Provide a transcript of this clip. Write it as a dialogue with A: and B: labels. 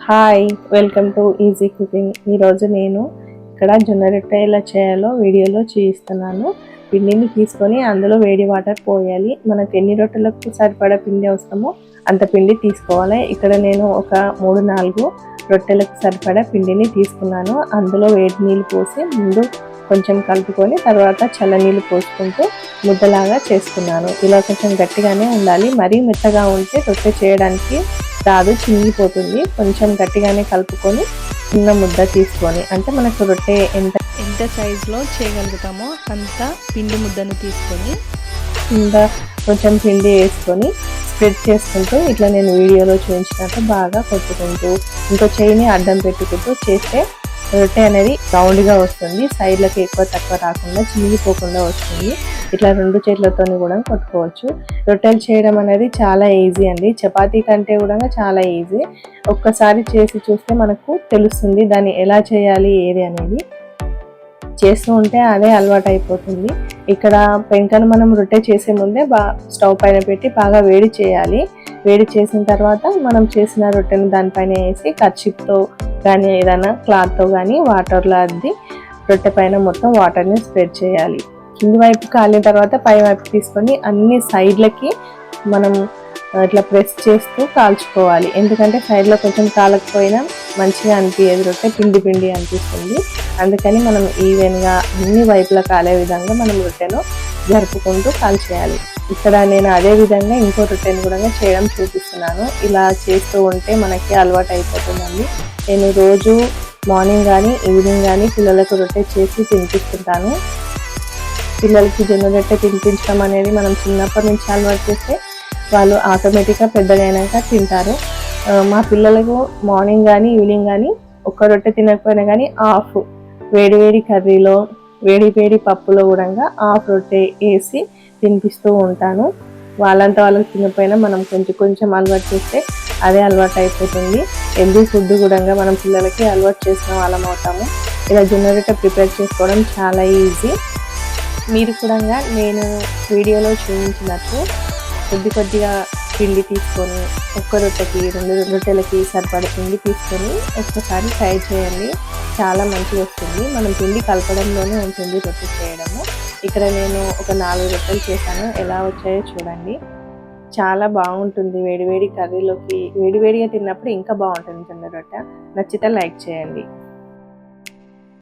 A: Hi, welcome to easy cooking. ఈరోజు నేను ఇక్కడ జొన్న రొట్టె ఎలా చేయాలో వీడియోలో చూపిస్తున్నాను. పిండిని తీసుకొని అందులో వేడి వాటర్ పోయాలి. మనకు ఎన్ని రొట్టెలకు సరిపడా పిండి అవసరమో అంత పిండి తీసుకోవాలి. ఇక్కడ నేను ఒక 3-4 రొట్టెలకు సరిపడా పిండిని తీసుకున్నాను. అందులో వేడి నీళ్ళు పోసి ముందు కొంచెం కలుపుకొని తర్వాత చల్లనీళ్ళు పోసుకుంటూ ముద్దలాగా చేసుకున్నాను. ఇలా కొంచెం గట్టిగానే ఉండాలి, మరీ మెత్తగా ఉంటే రొట్టె చేయడానికి రాదు, చినిగిపోతుంది. కొంచెం గట్టిగానే కలుపుకొని చిన్న ముద్ద తీసుకొని, అంటే మనకు రొట్టె ఎంత సైజులో చేయగలుగుతామో అంత పిండి ముద్దను తీసుకొని కింద కొంచెం పిండి వేసుకొని స్ప్రెడ్ చేసుకుంటూ ఇట్లా నేను వీడియోలో చూపించినట్టు బాగా కొట్టుకుంటూ ఇంకో చేయిని అడ్డం పెట్టుకుంటూ చేస్తే రొట్టె అనేది రౌండ్గా వస్తుంది. సైడ్లకి ఎక్కువ తక్కువ రాకుండా చినిగిపోకుండా వస్తుంది. ఇట్లా 2 చేతులతో కూడా కొట్టుకోవచ్చు. రొట్టెలు చేయడం అనేది చాలా ఈజీ అండి, చపాతీ కంటే కూడా చాలా ఈజీ. ఒక్కసారి చేసి చూస్తే మనకు తెలుస్తుంది దాన్ని ఎలా చేయాలి ఏది అనేది. చేస్తూ ఉంటే అదే అలవాటు అయిపోతుంది. ఇక్కడ పెంకను మనం రొట్టె చేసే ముందే స్టవ్ పైన పెట్టి బాగా వేడి చేయాలి. వేడి చేసిన తర్వాత మనం చేసిన రొట్టెను దానిపైన వేసి కర్చీప్తో కానీ ఏదైనా క్లాత్తో కానీ వాటర్లో అద్ది రొట్టె పైన మొత్తం వాటర్ని స్ప్రెడ్ చేయాలి. కింది వైపు కాలిన తర్వాత పై వైపు తీసుకొని అన్ని సైడ్లకి మనం ఇట్లా ప్రెస్ చేస్తూ కాల్చుకోవాలి. ఎందుకంటే సైడ్లో కొంచెం కాలకపోయినా మంచిగా అనిపించదు, రొట్టె పిండి పిండి అనిపిస్తుంది. అందుకని మనం ఈవెన్గా అన్ని వైపులా కాలే విధంగా మనం రొట్టెను జరుపుకుంటూ కాల్చేయాలి. ఇక్కడ నేను అదే విధంగా ఇంకో రొట్టెను కూడా చేయడం చూపిస్తున్నాను. ఇలా చేస్తూ ఉంటే మనకి అలవాటు అయిపోతుందండి. నేను రోజు మార్నింగ్ కానీ ఈవినింగ్ కానీ పిల్లలకు రొట్టె చేసి తినిపిస్తుంటాను. పిల్లలకి జొన్న రొట్టె తినిపించడం అనేది మనం చిన్నప్పటి నుంచి అలవాటు చేస్తే వాళ్ళు ఆటోమేటిక్గా పెద్దగా అయినాక తింటారు. మా పిల్లలకు మార్నింగ్ కానీ ఈవినింగ్ కానీ ఒక్క రొట్టె తినకపోయినా కానీ హాఫ్ వేడి వేడి కర్రీలో వేడి వేడి పప్పులో కూడా హాఫ్ రొట్టె వేసి తినిపిస్తూ ఉంటాను. వాళ్ళంతా వాళ్ళకి తినకపోయినా మనం కొంచెం కొంచెం అలవాటు చేస్తే అదే అలవాటు అయిపోతుంది. హెల్దీ ఫుడ్ కూడా మనం పిల్లలకి అలవాటు చేసిన వాళ్ళం అవుతాము. ఇలా జొన్న రొట్టె ప్రిపేర్ చేసుకోవడం చాలా ఈజీ. మీరు కూడా నేను వీడియోలో చూపించినట్టు కొద్దిగా పిండి తీసుకొని ఒక్క రొట్టెకి 2 రొట్టెలకి సరిపడా పిండి తీసుకొని ఒక్కసారి ట్రై చేయండి, చాలా మంచిగా వస్తుంది. మనం పిండి కలపడంలోనే ఉంటుంది రొట్టె చేయడము. ఇక్కడ నేను ఒక 4 రొట్టెలు చేశాను, ఎలా వచ్చాయో చూడండి. చాలా బాగుంటుంది వేడివేడి కర్రీలోకి. వేడివేడిగా తిన్నప్పుడు ఇంకా బాగుంటుంది జొన్న రొట్టె. నచ్చితే లైక్ చేయండి.